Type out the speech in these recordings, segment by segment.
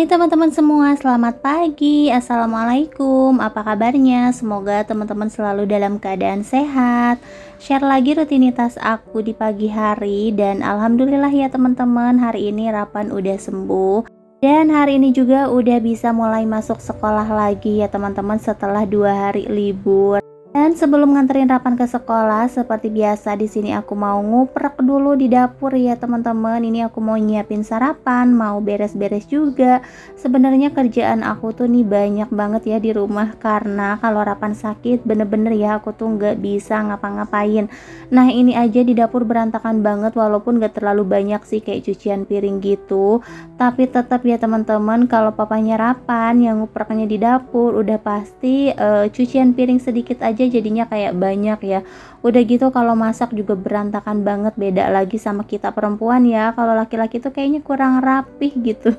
Teman-teman semua, selamat pagi. Assalamualaikum. Apa kabarnya? Semoga teman-teman selalu dalam keadaan sehat. Share lagi rutinitas aku di pagi hari dan alhamdulillah ya teman-teman, hari ini Rapan udah sembuh. Dan hari ini juga udah bisa mulai masuk sekolah lagi ya teman-teman setelah 2 hari libur. Dan sebelum nganterin Rapan ke sekolah, seperti biasa di sini aku mau nguprek dulu di dapur ya teman-teman. Ini aku mau nyiapin sarapan, mau beres-beres juga. Sebenarnya kerjaan aku tuh nih banyak banget ya di rumah karena kalau Rapan sakit bener-bener ya aku tuh nggak bisa ngapa-ngapain. Nah ini aja di dapur berantakan banget walaupun gak terlalu banyak sih kayak cucian piring gitu. Tapi tetap ya teman-teman, kalau papanya Rapan yang ngupreknya di dapur udah pasti cucian piring sedikit aja jadinya kayak banyak ya. Udah gitu kalau masak juga berantakan banget, beda lagi sama kita perempuan ya. Kalau laki-laki tuh kayaknya kurang rapih gitu.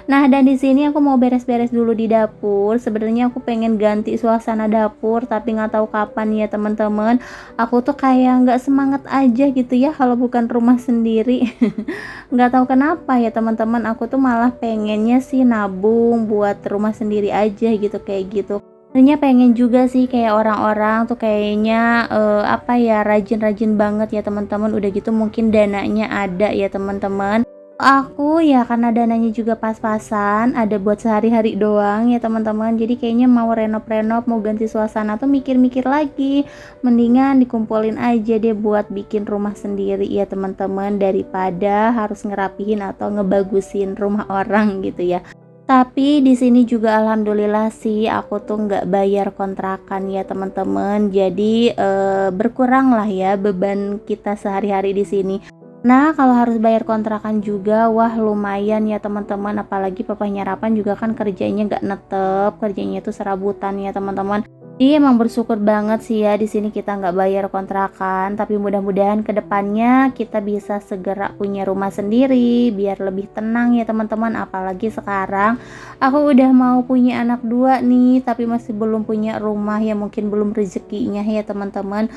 Nah, dan di sini aku mau beres-beres dulu di dapur. Sebenarnya aku pengen ganti suasana dapur, tapi nggak tahu kapan ya teman-teman. Aku tuh kayak nggak semangat aja gitu ya kalau bukan rumah sendiri. Nggak tahu kenapa ya teman-teman. Aku tuh malah pengennya sih nabung buat rumah sendiri aja gitu kayak gitu. Sebenarnya pengen juga sih kayak orang-orang tuh kayaknya apa ya rajin-rajin banget ya teman-teman. Udah gitu mungkin dananya ada ya teman-teman. Aku ya karena dananya juga pas-pasan, ada buat sehari-hari doang ya teman-teman. Jadi kayaknya mau renov-renov, mau ganti suasana tuh mikir-mikir lagi. Mendingan dikumpulin aja deh buat bikin rumah sendiri ya teman-teman daripada harus ngerapihin atau ngebagusin rumah orang gitu ya. Tapi di sini juga alhamdulillah sih aku tuh nggak bayar kontrakan ya teman-teman. Jadi berkurang lah ya beban kita sehari-hari di sini. Nah, kalau harus bayar kontrakan juga, wah lumayan ya teman-teman. Apalagi papanya Rapan juga kan kerjanya nggak netep, kerjanya itu serabutan ya teman-teman. Jadi emang bersyukur banget sih ya di sini kita nggak bayar kontrakan. Tapi mudah-mudahan kedepannya kita bisa segera punya rumah sendiri, biar lebih tenang ya teman-teman. Apalagi sekarang aku udah mau punya anak dua nih, tapi masih belum punya rumah ya mungkin belum rezekinya ya teman-teman.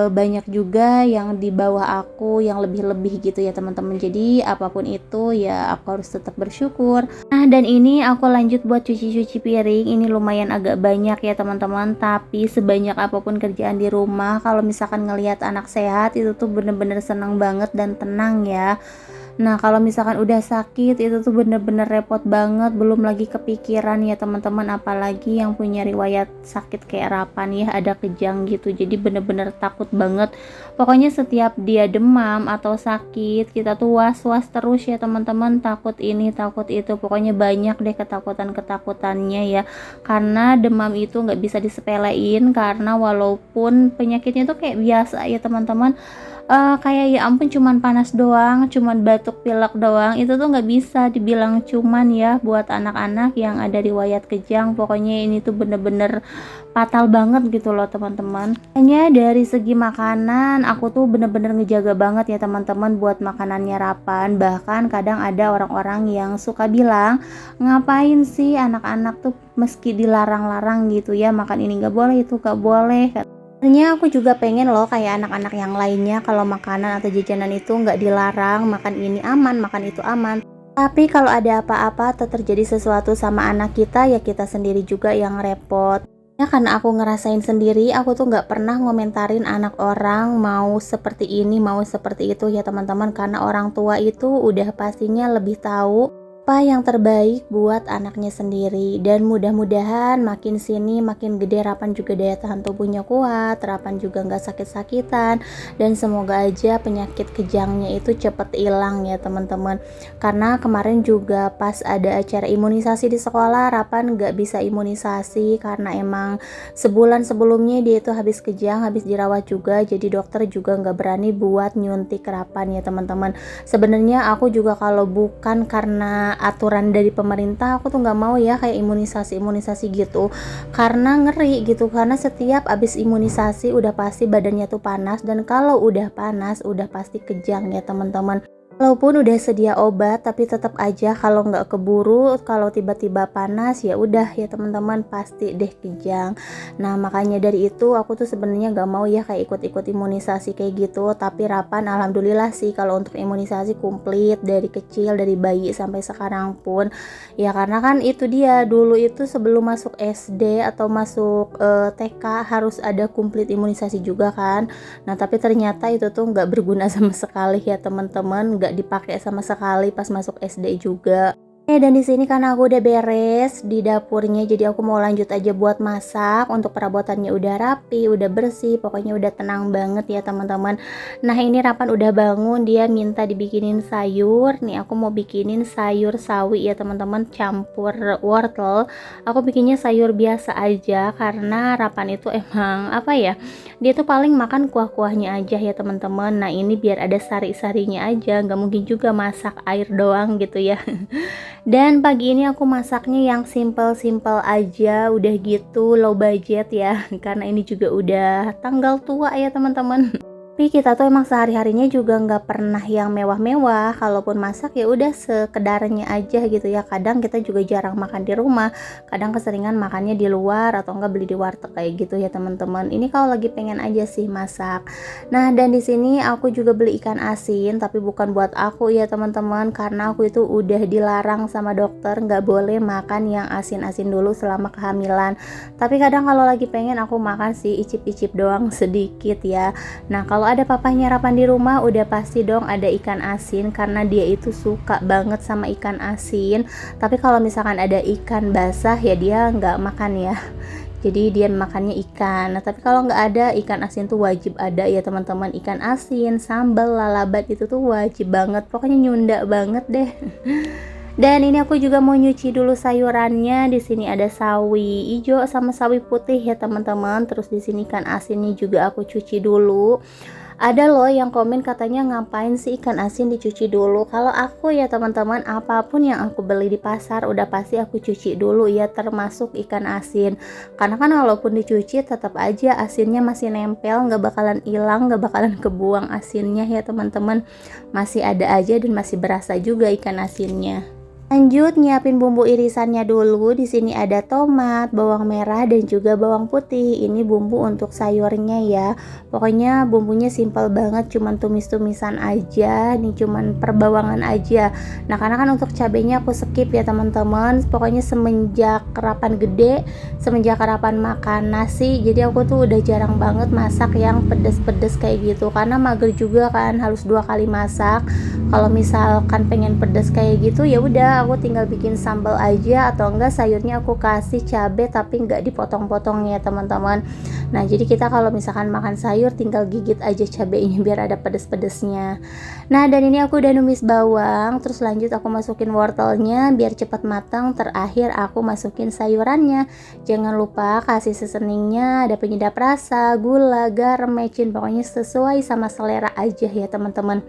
Banyak juga yang di bawah aku yang lebih-lebih gitu ya teman-teman. Jadi apapun itu ya aku harus tetap bersyukur. Nah dan ini aku lanjut buat cuci-cuci piring. Ini lumayan agak banyak ya teman-teman. Tapi sebanyak apapun kerjaan di rumah, kalau misalkan ngelihat anak sehat itu tuh bener-bener seneng banget dan tenang ya. Nah, kalau misalkan udah sakit itu tuh bener-bener repot banget, belum lagi kepikiran ya teman-teman, apalagi yang punya riwayat sakit kayak Rapan ya, ada kejang gitu. Jadi bener-bener takut banget. Pokoknya setiap dia demam atau sakit, kita tuh was-was terus ya teman-teman, takut ini, takut itu. Pokoknya banyak deh ketakutan-ketakutannya ya. Karena demam itu nggak bisa disepelein karena walaupun penyakitnya tuh kayak biasa ya teman-teman, kayak ya ampun cuman panas doang, cuman batuk pilek doang, itu tuh nggak bisa dibilang cuman ya buat anak-anak yang ada riwayat kejang. Pokoknya ini tuh bener-bener fatal banget gitu loh teman-teman. Hanya dari segi makanan aku tuh bener-bener ngejaga banget ya teman-teman buat makanannya Rapan. Bahkan kadang ada orang-orang yang suka bilang, ngapain sih anak-anak tuh meski dilarang-larang gitu ya makan ini nggak boleh itu nggak boleh. Sebenarnya aku juga pengen loh kayak anak-anak yang lainnya, kalau makanan atau jajanan itu nggak dilarang, makan ini aman, makan itu aman. Tapi kalau ada apa-apa atau terjadi sesuatu sama anak kita, ya kita sendiri juga yang repot. Ya karena aku ngerasain sendiri, aku tuh nggak pernah ngomentarin anak orang mau seperti ini, mau seperti itu ya teman-teman. Karena orang tua itu udah pastinya lebih tahu apa yang terbaik buat anaknya sendiri. Dan mudah-mudahan makin sini makin gede Rapan juga daya tahan tubuhnya kuat, Rapan juga nggak sakit-sakitan, dan semoga aja penyakit kejangnya itu cepet hilang ya teman-teman. Karena kemarin juga pas ada acara imunisasi di sekolah, Rapan nggak bisa imunisasi karena emang sebulan sebelumnya dia itu habis kejang, habis dirawat juga, jadi dokter juga nggak berani buat nyuntik Rapan ya teman-teman. Sebenarnya aku juga kalau bukan karena aturan dari pemerintah, aku tuh nggak mau ya kayak imunisasi gitu, karena ngeri gitu. Karena setiap abis imunisasi udah pasti badannya tuh panas, dan kalau udah panas udah pasti kejang ya teman-teman. Walaupun udah sedia obat, tapi tetap aja kalau nggak keburu, kalau tiba-tiba panas ya udah ya teman-teman pasti deh kejang. Nah makanya dari itu aku tuh sebenarnya nggak mau ya kayak ikut-ikut imunisasi kayak gitu. Tapi Rapan alhamdulillah sih kalau untuk imunisasi komplit dari kecil dari bayi sampai sekarang pun. Ya karena kan itu dia dulu itu sebelum masuk SD atau masuk TK harus ada komplit imunisasi juga kan. Nah tapi ternyata itu tuh nggak berguna sama sekali ya teman-teman, nggak dipakai sama sekali pas masuk SD juga. Dan di sini karena aku udah beres di dapurnya, jadi aku mau lanjut aja buat masak. Untuk perabotannya udah rapi, udah bersih, pokoknya udah tenang banget ya teman-teman. Nah ini Rapan udah bangun, dia minta dibikinin sayur. Nih aku mau bikinin sayur sawi ya teman-teman, campur wortel. Aku bikinnya sayur biasa aja karena Rapan itu emang apa ya, dia tuh paling makan kuah-kuahnya aja ya teman-teman. Nah ini biar ada sari-sarinya aja, nggak mungkin juga masak air doang gitu ya. Dan pagi ini aku masaknya yang simple-simple aja, udah gitu low budget ya, karena ini juga udah tanggal tua ya teman-teman. Tapi kita tuh emang sehari-harinya juga nggak pernah yang mewah-mewah, kalaupun masak ya udah sekedarnya aja gitu ya. Kadang kita juga jarang makan di rumah, kadang keseringan makannya di luar atau enggak beli di warteg kayak gitu ya teman-teman. Ini kalau lagi pengen aja sih masak. Nah dan di sini aku juga beli ikan asin, tapi bukan buat aku ya teman-teman, karena aku itu udah dilarang sama dokter nggak boleh makan yang asin-asin dulu selama kehamilan. Tapi kadang kalau lagi pengen aku makan sih, icip-icip doang sedikit ya. Nah kalau ada papahnya Rapan di rumah udah pasti dong ada ikan asin, karena dia itu suka banget sama ikan asin. Tapi kalau misalkan ada ikan basah ya dia nggak makan ya, jadi dia makannya ikan. Nah tapi kalau nggak ada ikan asin tuh wajib ada ya teman-teman. Ikan asin, sambal, lalabat itu tuh wajib banget, pokoknya nyunda banget deh. Dan ini aku juga mau nyuci dulu sayurannya. Di sini ada sawi hijau sama sawi putih ya teman-teman. Terus di sini ikan asinnya juga aku cuci dulu. Ada loh yang komen katanya ngapain sih ikan asin dicuci dulu. Kalau aku ya teman-teman, apapun yang aku beli di pasar udah pasti aku cuci dulu ya, termasuk ikan asin. Karena kan walaupun dicuci tetap aja asinnya masih nempel, nggak bakalan hilang, nggak bakalan kebuang asinnya ya teman-teman. Masih ada aja dan masih berasa juga ikan asinnya. Lanjut nyiapin bumbu irisannya dulu. Di sini ada tomat, bawang merah dan juga bawang putih. Ini bumbu untuk sayurnya ya. Pokoknya bumbunya simpel banget, cuman tumis-tumisan aja. Ini cuman perbawangan aja. Nah, karena kan untuk cabenya aku skip ya teman-teman. Pokoknya semenjak Rapan gede, semenjak Rapan makan nasi, jadi aku tuh udah jarang banget masak yang pedes-pedes kayak gitu. Karena mager juga kan, harus 2 kali masak. Kalau misalkan pengen pedes kayak gitu ya udah aku tinggal bikin sambal aja, atau enggak sayurnya aku kasih cabai tapi enggak dipotong-potong ya teman-teman. Nah jadi kita kalau misalkan makan sayur tinggal gigit aja cabainya biar ada pedes-pedesnya. Nah dan ini aku udah numis bawang, terus lanjut aku masukin wortelnya biar cepat matang. Terakhir aku masukin sayurannya. Jangan lupa kasih seasoningnya, ada penyedap rasa, gula, garam, mecin, pokoknya sesuai sama selera aja ya teman-teman.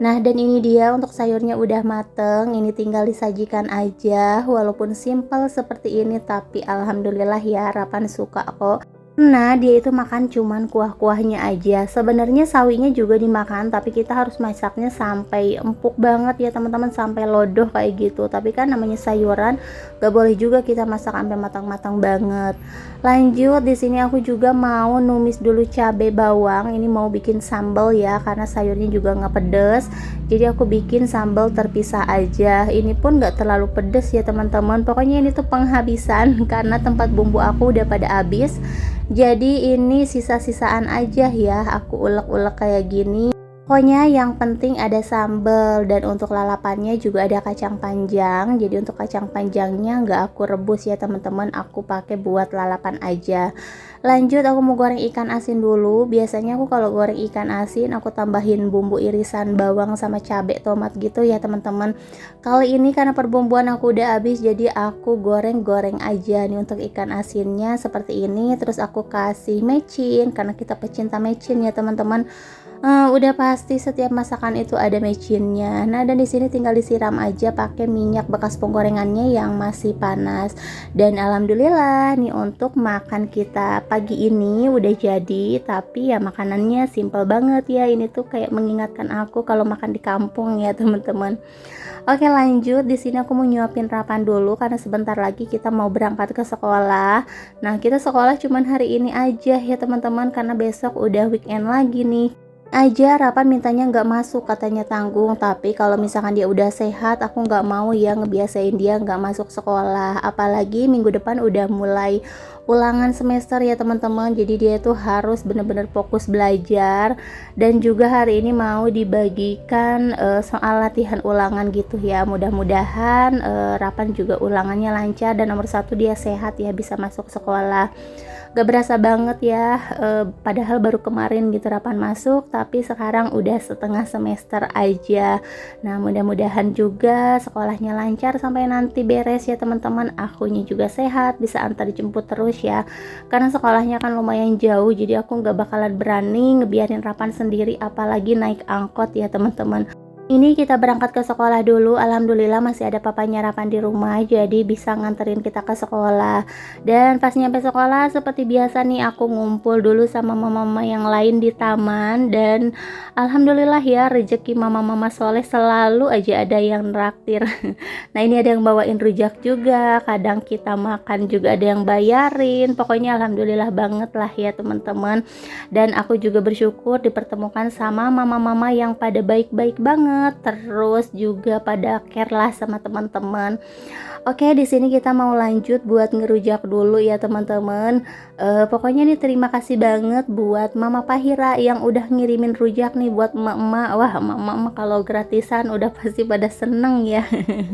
Nah dan ini dia untuk sayurnya udah mateng, ini tinggal disajikan aja. Walaupun simple seperti ini tapi alhamdulillah ya Rapan suka kok. Nah dia itu makan cuman kuah-kuahnya aja. Sebenarnya sawinya juga dimakan, tapi kita harus masaknya sampai empuk banget ya teman-teman, sampai lodoh kayak gitu. Tapi kan namanya sayuran, gak boleh juga kita masak sampai matang-matang banget. Lanjut di sini aku juga mau numis dulu cabai bawang. Ini mau bikin sambal ya, karena sayurnya juga nggak pedes. Jadi aku bikin sambal terpisah aja. Ini pun nggak terlalu pedes ya teman-teman. Pokoknya ini tuh penghabisan karena tempat bumbu aku udah pada habis. Jadi ini sisa-sisaan aja ya, aku ulek-ulek kayak gini. Pokoknya yang penting ada sambal. Dan untuk lalapannya juga ada kacang panjang. Jadi untuk kacang panjangnya nggak aku rebus ya teman-teman, aku pakai buat lalapan aja. Lanjut aku mau goreng ikan asin dulu. Biasanya aku kalau goreng ikan asin aku tambahin bumbu irisan bawang sama cabai, tomat gitu ya teman-teman. Kali ini karena perbumbuan aku udah habis, jadi aku goreng-goreng aja nih untuk ikan asinnya seperti ini. Terus aku kasih mecin, karena kita pecinta mecin ya teman-teman. Udah pasti setiap masakan itu ada micinnya. Nah, dan di sini tinggal disiram aja pakai minyak bekas penggorengannya yang masih panas. Dan alhamdulillah nih untuk makan kita pagi ini udah jadi, tapi ya makanannya simple banget ya. Ini tuh kayak mengingatkan aku kalau makan di kampung ya, teman-teman. Oke, lanjut. Di sini aku mau nyuapin Rapan dulu karena sebentar lagi kita mau berangkat ke sekolah. Nah, kita sekolah cuman hari ini aja ya, teman-teman, karena besok udah weekend lagi nih. Aja Rapan mintanya nggak masuk, katanya tanggung, tapi kalau misalkan dia udah sehat aku nggak mau ya ngebiasain dia nggak masuk sekolah, apalagi minggu depan udah mulai ulangan semester ya teman-teman, jadi dia tuh harus bener-bener fokus belajar. Dan juga hari ini mau dibagikan soal latihan ulangan gitu ya, mudah-mudahan Rapan juga ulangannya lancar dan nomor satu dia sehat ya, bisa masuk sekolah. Gak berasa banget ya, padahal baru kemarin gitu Rapan masuk, tapi sekarang udah setengah semester aja. Nah, mudah-mudahan juga sekolahnya lancar sampai nanti beres ya teman-teman. Akunya juga sehat, bisa antar jemput terus ya, karena sekolahnya kan lumayan jauh, jadi aku gak bakalan berani ngebiarin Rapan sendiri, apalagi naik angkot ya teman-teman. Ini kita berangkat ke sekolah dulu. Alhamdulillah masih ada papanya Rapan di rumah, jadi bisa nganterin kita ke sekolah. Dan pas nyampe sekolah seperti biasa nih, aku ngumpul dulu sama mama-mama yang lain di taman. Dan alhamdulillah ya, rezeki mama-mama soleh selalu aja ada yang nraktir. Nah, ini ada yang bawain rujak juga, kadang kita makan juga ada yang bayarin. Pokoknya alhamdulillah banget lah ya teman-teman. Dan aku juga bersyukur dipertemukan sama mama-mama yang pada baik-baik banget, terus juga pada care lah sama teman-teman. Oke, di sini kita mau lanjut buat ngerujak dulu ya teman-teman. Pokoknya nih terima kasih banget buat Mama Pahira yang udah ngirimin rujak nih buat emak-emak. Wah, emak-emak kalau gratisan udah pasti pada seneng ya.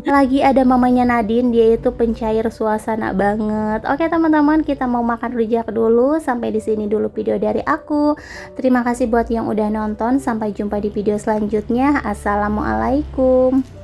Lagi ada mamanya Nadine, dia itu pencair suasana banget. Oke teman-teman, kita mau makan rujak dulu. Sampai di sini dulu video dari aku. Terima kasih buat yang udah nonton. Sampai jumpa di video selanjutnya. Assalamualaikum.